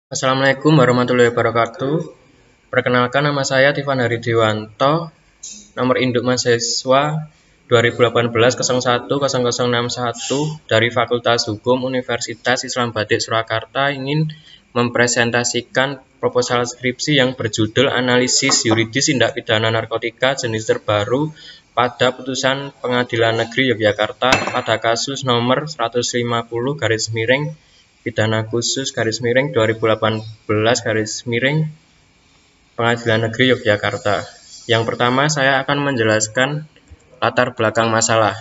Assalamualaikum warahmatullahi wabarakatuh. Perkenalkan, nama saya Tivan Haridewanto, nomor induk mahasiswa 2018-01-0061 dari Fakultas Hukum Universitas Islam Batik Surakarta, ingin mempresentasikan proposal skripsi yang berjudul Analisis Yuridis Tindak Pidana Narkotika Jenis Terbaru pada Putusan Pengadilan Negeri Yogyakarta pada kasus nomor 150 pidana khusus _2018 Pengadilan Negeri Yogyakarta. Yang pertama, saya akan menjelaskan latar belakang masalah.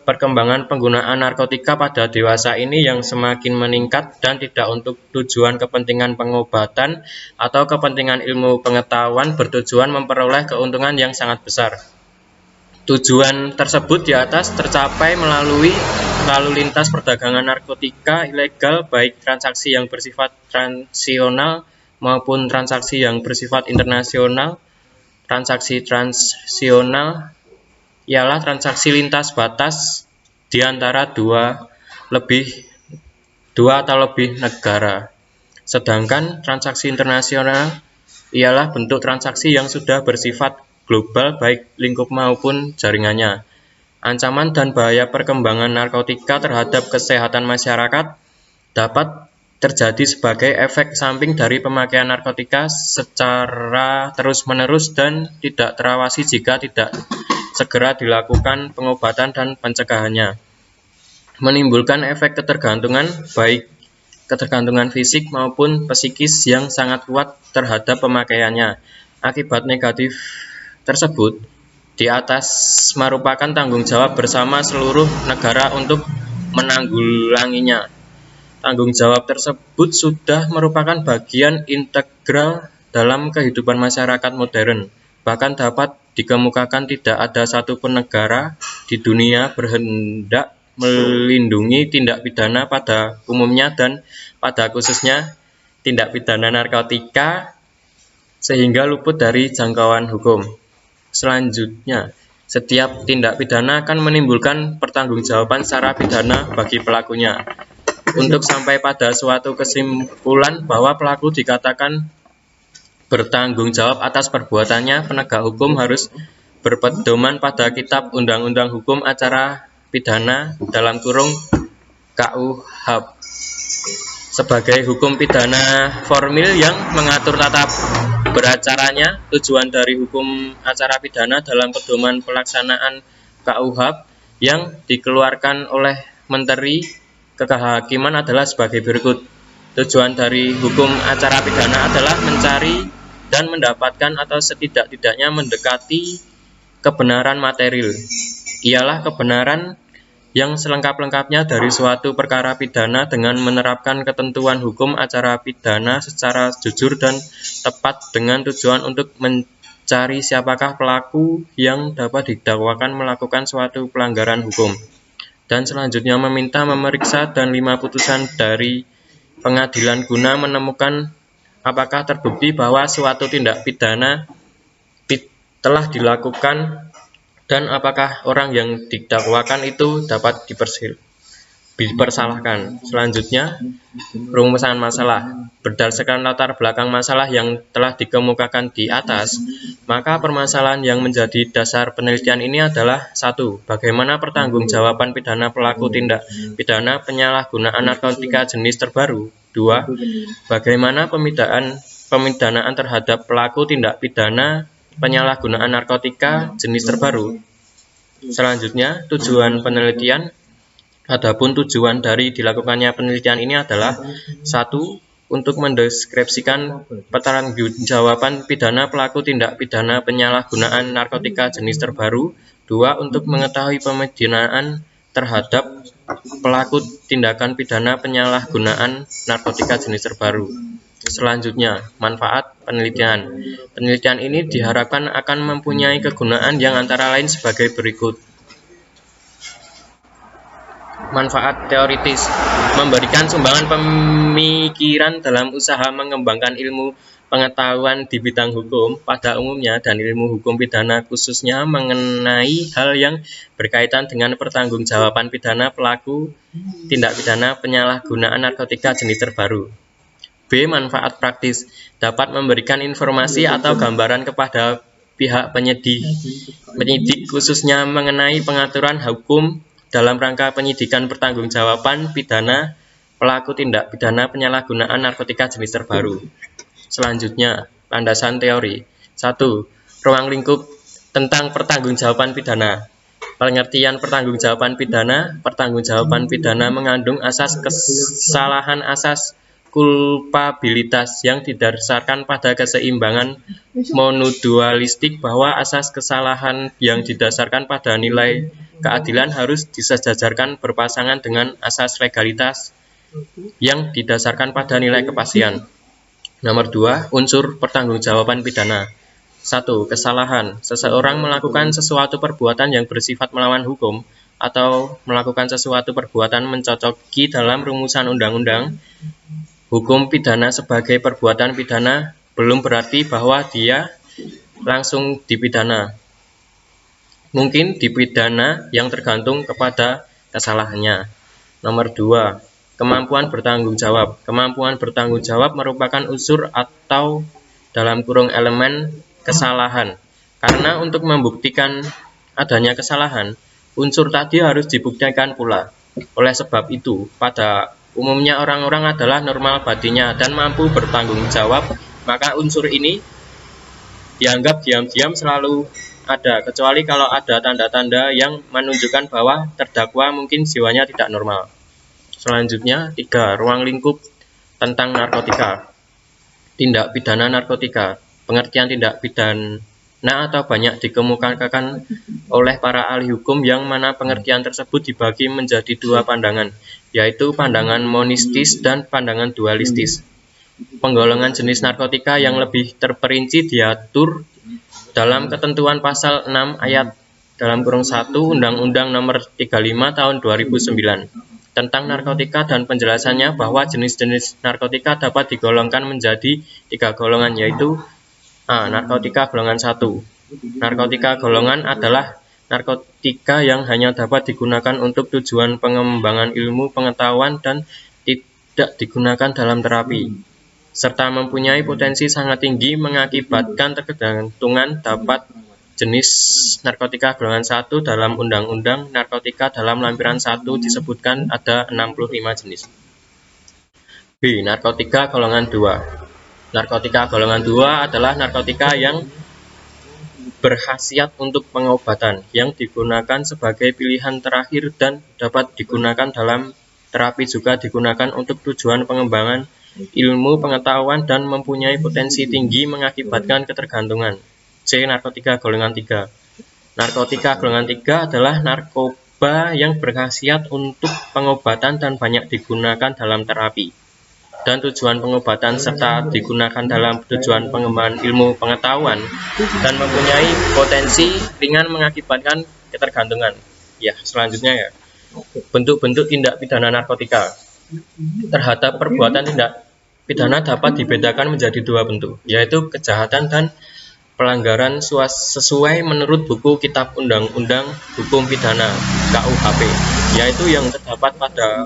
Perkembangan penggunaan narkotika pada dewasa ini yang semakin meningkat dan tidak untuk tujuan kepentingan pengobatan atau kepentingan ilmu pengetahuan, bertujuan memperoleh keuntungan yang sangat besar. Tujuan tersebut di atas tercapai melalui lalu lintas perdagangan narkotika ilegal, baik transaksi yang bersifat transisional maupun transaksi yang bersifat internasional. Transaksi transisional ialah transaksi lintas batas di antara dua atau lebih negara. Sedangkan transaksi internasional ialah bentuk transaksi yang sudah bersifat global, baik lingkup maupun jaringannya. Ancaman dan bahaya perkembangan narkotika terhadap kesehatan masyarakat dapat terjadi sebagai efek samping dari pemakaian narkotika secara terus-menerus dan tidak terawasi jika tidak segera dilakukan pengobatan dan pencegahannya. Menimbulkan efek ketergantungan, baik ketergantungan fisik maupun psikis yang sangat kuat terhadap pemakaiannya. Akibat negatif tersebut di atas merupakan tanggung jawab bersama seluruh negara untuk menanggulanginya. Tanggung jawab tersebut sudah merupakan bagian integral dalam kehidupan masyarakat modern. Bahkan dapat dikemukakan tidak ada satupun negara di dunia berhendak melindungi tindak pidana pada umumnya dan pada khususnya tindak pidana narkotika sehingga luput dari jangkauan hukum. Selanjutnya, setiap tindak pidana akan menimbulkan pertanggungjawaban secara pidana bagi pelakunya. Untuk sampai pada suatu kesimpulan bahwa pelaku dikatakan bertanggung jawab atas perbuatannya, penegak hukum harus berpedoman pada Kitab Undang-Undang Hukum Acara Pidana (KUHP) sebagai hukum pidana formil yang mengatur tata beracaranya. Tujuan dari hukum acara pidana dalam pedoman pelaksanaan KUHP yang dikeluarkan oleh Menteri Kehakiman adalah sebagai berikut. Tujuan dari hukum acara pidana adalah mencari dan mendapatkan atau setidak-tidaknya mendekati kebenaran material. Ialah kebenaran yang selengkap-lengkapnya dari suatu perkara pidana dengan menerapkan ketentuan hukum acara pidana secara jujur dan tepat dengan tujuan untuk mencari siapakah pelaku yang dapat didakwakan melakukan suatu pelanggaran hukum. Dan selanjutnya meminta memeriksa dan 5 putusan dari pengadilan guna menemukan apakah terbukti bahwa suatu tindak pidana telah dilakukan dan apakah orang yang didakwakan itu dapat dipersalahkan. Selanjutnya, rumusan masalah. Berdasarkan latar belakang masalah yang telah dikemukakan di atas, maka permasalahan yang menjadi dasar penelitian ini adalah: 1. Bagaimana pertanggungjawaban pidana pelaku tindak pidana penyalahgunaan narkotika jenis terbaru. 2. Bagaimana pemidanaan terhadap pelaku tindak pidana penyalahgunaan narkotika jenis terbaru. Selanjutnya, tujuan penelitian. Adapun tujuan dari dilakukannya penelitian ini adalah: 1. Untuk mendeskripsikan pertanggungjawaban pidana pelaku tindak pidana penyalahgunaan narkotika jenis terbaru. 2. Untuk mengetahui pemidanaan terhadap pelaku tindakan pidana penyalahgunaan narkotika jenis terbaru. Selanjutnya, manfaat penelitian. Penelitian ini diharapkan akan mempunyai kegunaan yang antara lain sebagai berikut. Manfaat teoritis: memberikan sumbangan pemikiran dalam usaha mengembangkan ilmu pengetahuan di bidang hukum pada umumnya dan ilmu hukum pidana khususnya mengenai hal yang berkaitan dengan pertanggungjawaban pidana pelaku tindak pidana penyalahgunaan narkotika jenis terbaru. B. Manfaat praktis, dapat memberikan informasi atau gambaran kepada pihak penyidik khususnya mengenai pengaturan hukum dalam rangka penyidikan pertanggungjawaban pidana pelaku tindak pidana penyalahgunaan narkotika jenis terbaru. Selanjutnya, landasan teori. 1. Ruang lingkup tentang pertanggungjawaban pidana. Pengertian pertanggungjawaban pidana mengandung asas kesalahan, asas kulpabilitas yang didasarkan pada keseimbangan monodualistik, bahwa asas kesalahan yang didasarkan pada nilai keadilan harus disejajarkan berpasangan dengan asas legalitas yang didasarkan pada nilai kepastian. Nomor 2, unsur pertanggungjawaban pidana. 1. Kesalahan. Seseorang melakukan sesuatu perbuatan yang bersifat melawan hukum atau melakukan sesuatu perbuatan mencocoki dalam rumusan undang-undang hukum pidana sebagai perbuatan pidana, belum berarti bahwa dia langsung dipidana. Mungkin dipidana yang tergantung kepada kesalahannya. Nomor 2. Kemampuan bertanggung jawab. Kemampuan bertanggung jawab merupakan unsur atau dalam kurung elemen kesalahan. Karena untuk membuktikan adanya kesalahan, unsur tadi harus dibuktikan pula. Oleh sebab itu, pada umumnya orang-orang adalah normal batinnya dan mampu bertanggung jawab, maka unsur ini dianggap diam-diam selalu ada, kecuali kalau ada tanda-tanda yang menunjukkan bahwa terdakwa mungkin jiwanya tidak normal. Selanjutnya, 3. Ruang lingkup tentang narkotika. Tindak pidana narkotika. Pengertian tindak pidana atau banyak dikemukakan oleh para ahli hukum, yang mana pengertian tersebut dibagi menjadi dua pandangan, yaitu pandangan monistis dan pandangan dualistis. Penggolongan jenis narkotika yang lebih terperinci diatur dalam ketentuan pasal 6 ayat dalam kurung 1 Undang-Undang Nomor 35 Tahun 2009 tentang narkotika, dan penjelasannya bahwa jenis-jenis narkotika dapat digolongkan menjadi 3 golongan, yaitu A. Narkotika golongan 1. Narkotika golongan adalah narkotika yang hanya dapat digunakan untuk tujuan pengembangan ilmu pengetahuan dan tidak digunakan dalam terapi, serta mempunyai potensi sangat tinggi mengakibatkan ketergantungan. Dapat jenis narkotika golongan 1 dalam Undang-Undang Narkotika dalam lampiran 1 disebutkan ada 65 jenis. B. Narkotika golongan 2. Narkotika golongan 2 adalah narkotika yang berkhasiat untuk pengobatan, yang digunakan sebagai pilihan terakhir dan dapat digunakan dalam terapi, juga digunakan untuk tujuan pengembangan ilmu pengetahuan dan mempunyai potensi tinggi mengakibatkan ketergantungan. C. Narkotika golongan 3. Narkotika golongan 3 adalah narkoba yang berkhasiat untuk pengobatan dan banyak digunakan dalam terapi dan tujuan pengobatan, serta digunakan dalam tujuan pengembangan ilmu pengetahuan dan mempunyai potensi ringan mengakibatkan ketergantungan. Ya, selanjutnya ya. Bentuk-bentuk tindak pidana narkotika. Terhadap perbuatan tindak pidana dapat dibedakan menjadi 2 bentuk, yaitu kejahatan dan pelanggaran sesuai menurut buku Kitab Undang-Undang Hukum Pidana KUHP, yaitu yang terdapat pada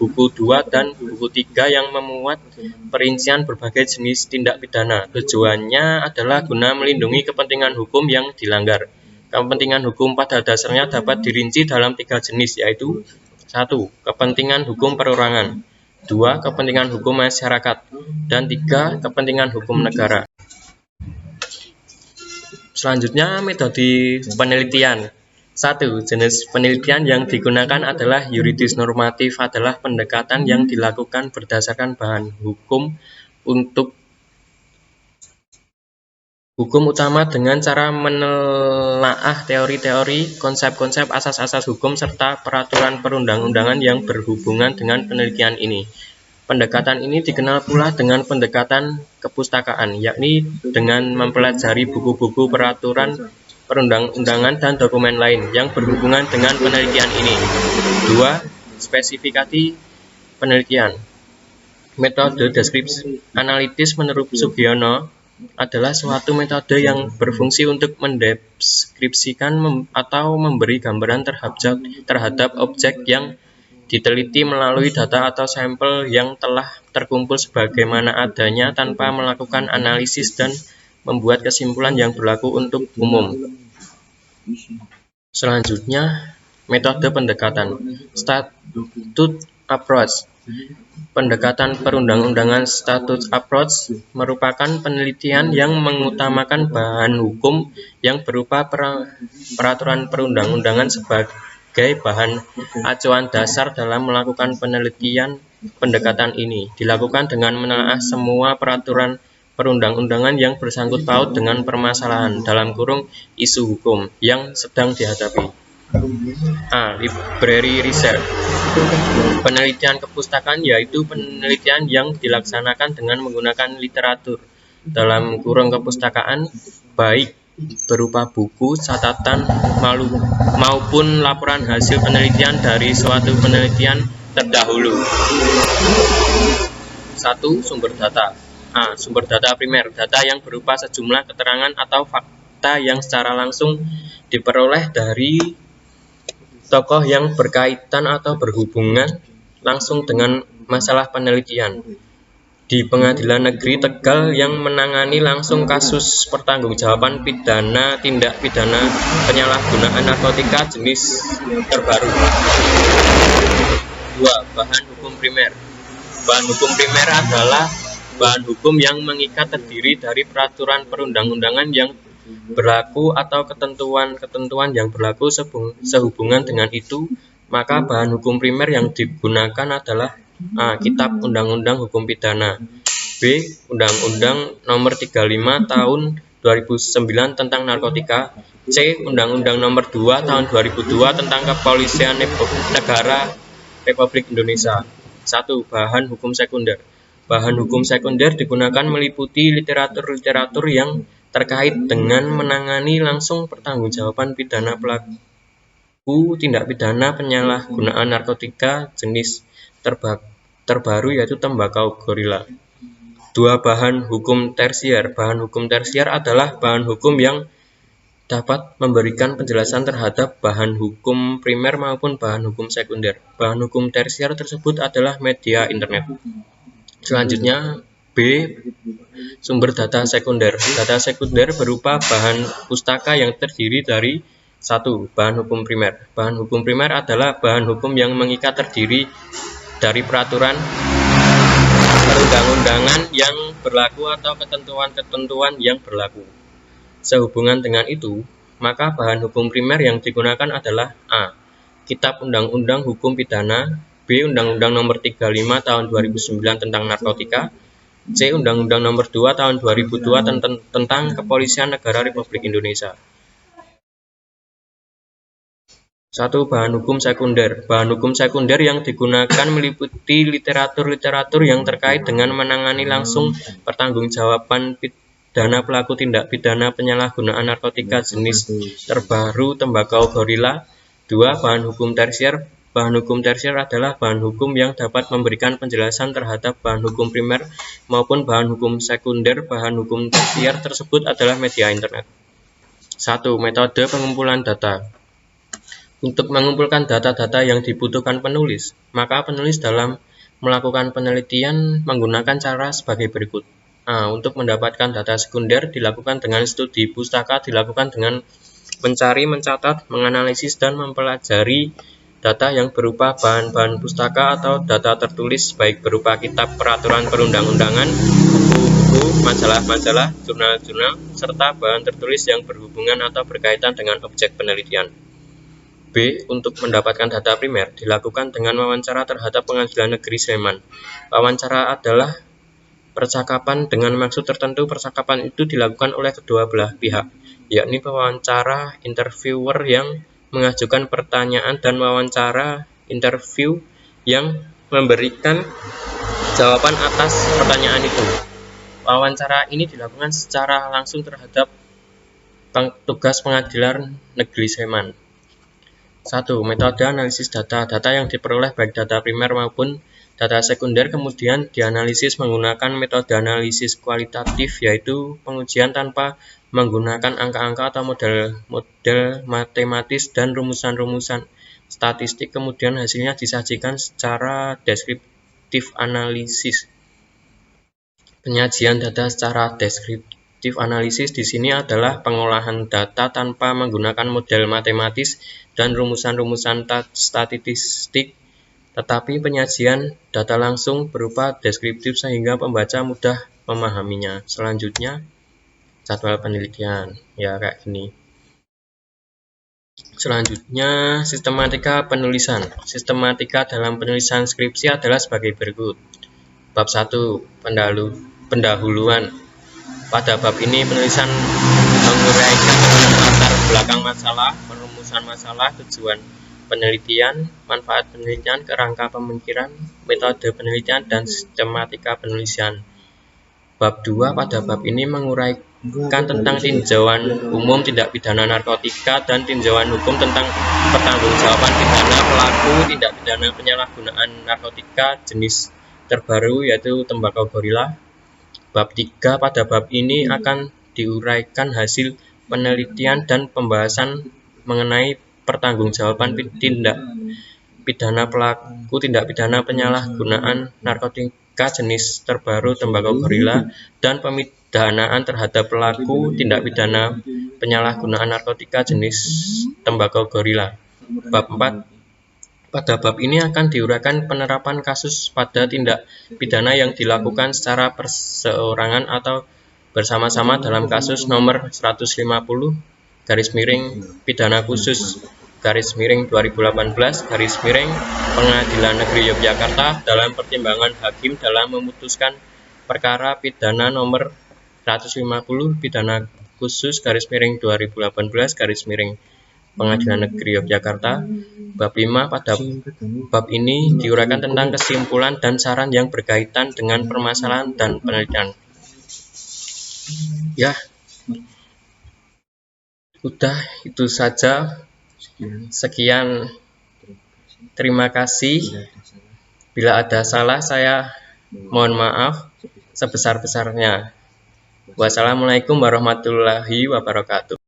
buku 2 dan buku 3 yang memuat perincian berbagai jenis tindak pidana. Tujuannya adalah guna melindungi kepentingan hukum yang dilanggar. Kepentingan hukum pada dasarnya dapat dirinci dalam 3 jenis, yaitu 1. Kepentingan hukum perorangan, 2. Kepentingan hukum masyarakat, dan 3. Kepentingan hukum negara. Selanjutnya, metode penelitian. 1. Jenis penelitian yang digunakan adalah yuridis normatif, adalah pendekatan yang dilakukan berdasarkan bahan hukum untuk hukum utama dengan cara menelaah teori-teori, konsep-konsep, asas-asas hukum, serta peraturan perundang-undangan yang berhubungan dengan penelitian ini. Pendekatan ini dikenal pula dengan pendekatan kepustakaan, yakni dengan mempelajari buku-buku, peraturan perundang-undangan dan dokumen lain yang berhubungan dengan penelitian ini. 2. Spesifikasi penelitian. Metode deskripsi analitis menurut Sugiono adalah suatu metode yang berfungsi untuk mendeskripsikan atau memberi gambaran terhadap objek yang diteliti melalui data atau sampel yang telah terkumpul sebagaimana adanya tanpa melakukan analisis dan membuat kesimpulan yang berlaku untuk umum. Selanjutnya, metode pendekatan. Statute approach. Pendekatan perundang-undangan statute approach merupakan penelitian yang mengutamakan bahan hukum yang berupa peraturan perundang-undangan sebagai bahan acuan dasar dalam melakukan penelitian. Pendekatan ini dilakukan dengan menelaah semua peraturan perundang-undangan yang bersangkut paut dengan permasalahan (isu hukum) yang sedang dihadapi. A. Library research. Penelitian kepustakaan yaitu penelitian yang dilaksanakan dengan menggunakan literatur (kepustakaan) baik berupa buku, catatan, maupun laporan hasil penelitian dari suatu penelitian terdahulu. 1. Sumber data. A. Sumber data primer, data yang berupa sejumlah keterangan atau fakta yang secara langsung diperoleh dari tokoh yang berkaitan atau berhubungan langsung dengan masalah penelitian. Di Pengadilan Negeri Tegal yang menangani langsung kasus pertanggungjawaban pidana tindak pidana penyalahgunaan narkotika jenis terbaru. 2. Bahan hukum primer. Bahan hukum primer adalah bahan hukum yang mengikat terdiri dari peraturan perundang-undangan yang berlaku atau ketentuan-ketentuan yang berlaku sehubungan dengan itu, maka bahan hukum primer yang digunakan adalah A. Kitab Undang-Undang Hukum Pidana, B. Undang-Undang Nomor 35 Tahun 2009 tentang Narkotika, C. Undang-Undang Nomor 2 Tahun 2002 tentang Kepolisian Negara Republik Indonesia. 1. Bahan hukum sekunder. Bahan hukum sekunder digunakan meliputi literatur-literatur yang terkait dengan menangani langsung pertanggungjawaban pidana pelaku tindak pidana penyalahgunaan narkotika jenis terbaru yaitu tembakau gorila. 2. Bahan hukum tersier. Bahan hukum tersier adalah bahan hukum yang dapat memberikan penjelasan terhadap bahan hukum primer maupun bahan hukum sekunder. Bahan hukum tersier tersebut adalah media internet. Selanjutnya, B. Sumber data sekunder. Data sekunder berupa bahan pustaka yang terdiri dari 1. Bahan hukum primer. Bahan hukum primer adalah bahan hukum yang mengikat terdiri dari peraturan perundang-undangan yang berlaku atau ketentuan-ketentuan yang berlaku. Sehubungan dengan itu, maka bahan hukum primer yang digunakan adalah A. Kitab Undang-Undang Hukum Pidana, B. Undang-Undang Nomor 35 Tahun 2009 tentang Narkotika, C. Undang-Undang Nomor 2 Tahun 2002 tentang Kepolisian Negara Republik Indonesia. 1. Bahan hukum sekunder. Bahan hukum sekunder yang digunakan meliputi literatur-literatur yang terkait dengan menangani langsung pertanggungjawaban pidana pelaku tindak pidana penyalahgunaan narkotika jenis terbaru tembakau gorila. 2. Bahan hukum tersier. Bahan hukum tersier adalah bahan hukum yang dapat memberikan penjelasan terhadap bahan hukum primer maupun bahan hukum sekunder. Bahan hukum tersier tersebut adalah media internet. 1. Metode pengumpulan data. Untuk mengumpulkan data-data yang dibutuhkan penulis, maka penulis dalam melakukan penelitian menggunakan cara sebagai berikut. A. Untuk mendapatkan data sekunder dilakukan dengan studi pustaka, dilakukan dengan mencari, mencatat, menganalisis, dan mempelajari data yang berupa bahan-bahan pustaka atau data tertulis baik berupa kitab peraturan perundang-undangan, buku-buku, majalah-majalah, jurnal-jurnal, serta bahan tertulis yang berhubungan atau berkaitan dengan objek penelitian. B. Untuk mendapatkan data primer dilakukan dengan wawancara terhadap Pengadilan Negeri Sleman. Wawancara adalah percakapan dengan maksud tertentu. Percakapan itu dilakukan oleh kedua belah pihak, yakni pewawancara interviewer yang mengajukan pertanyaan dan wawancara interview yang memberikan jawaban atas pertanyaan itu. Wawancara ini dilakukan secara langsung terhadap petugas Pengadilan Negeri Sleman. 1. Metode analisis data. Data yang diperoleh baik data primer maupun data sekunder kemudian dianalisis menggunakan metode analisis kualitatif, yaitu pengujian tanpa menggunakan angka-angka atau model-model matematis dan rumusan-rumusan statistik, kemudian hasilnya disajikan secara deskriptif analisis. Penyajian data secara deskriptif analisis di sini adalah pengolahan data tanpa menggunakan model matematis dan rumusan-rumusan statistik, tetapi penyajian data langsung berupa deskriptif sehingga pembaca mudah memahaminya. Selanjutnya, jadwal penelitian. Ya, kayak gini. Selanjutnya, sistematika penulisan. Sistematika dalam penulisan skripsi adalah sebagai berikut. Bab 1, pendahuluan. Pada bab ini penulisan menguraikan latar belakang masalah, perumusan masalah, tujuan penelitian, manfaat penelitian, kerangka pemikiran, metode penelitian, dan sistematika penulisan. Bab 2 pada bab ini menguraikan tentang tinjauan umum tindak pidana narkotika dan tinjauan hukum tentang pertanggungjawaban pidana pelaku tindak pidana penyalahgunaan narkotika jenis terbaru yaitu tembakau gorila. Bab 3 pada bab ini akan diuraikan hasil penelitian dan pembahasan mengenai pertanggungjawaban tindak pidana pelaku tindak pidana penyalahgunaan narkotika jenis terbaru tembakau gorila dan pemidanaan terhadap pelaku tindak pidana penyalahgunaan narkotika jenis tembakau gorila. Bab 4 pada bab ini akan diuraikan penerapan kasus pada tindak pidana yang dilakukan secara perseorangan atau bersama-sama dalam kasus nomor 150 pidana khusus _2018 Pengadilan Negeri Yogyakarta dalam pertimbangan hakim dalam memutuskan perkara pidana nomor 150 pidana khusus _2018 Pengadilan Negeri Yogyakarta. Bab 5 pada bab ini diuraikan tentang kesimpulan dan saran yang berkaitan dengan permasalahan dan penelitian. Ya, udah itu saja. Sekian, terima kasih. Bila ada salah saya mohon maaf sebesar-besarnya. Wassalamualaikum warahmatullahi wabarakatuh.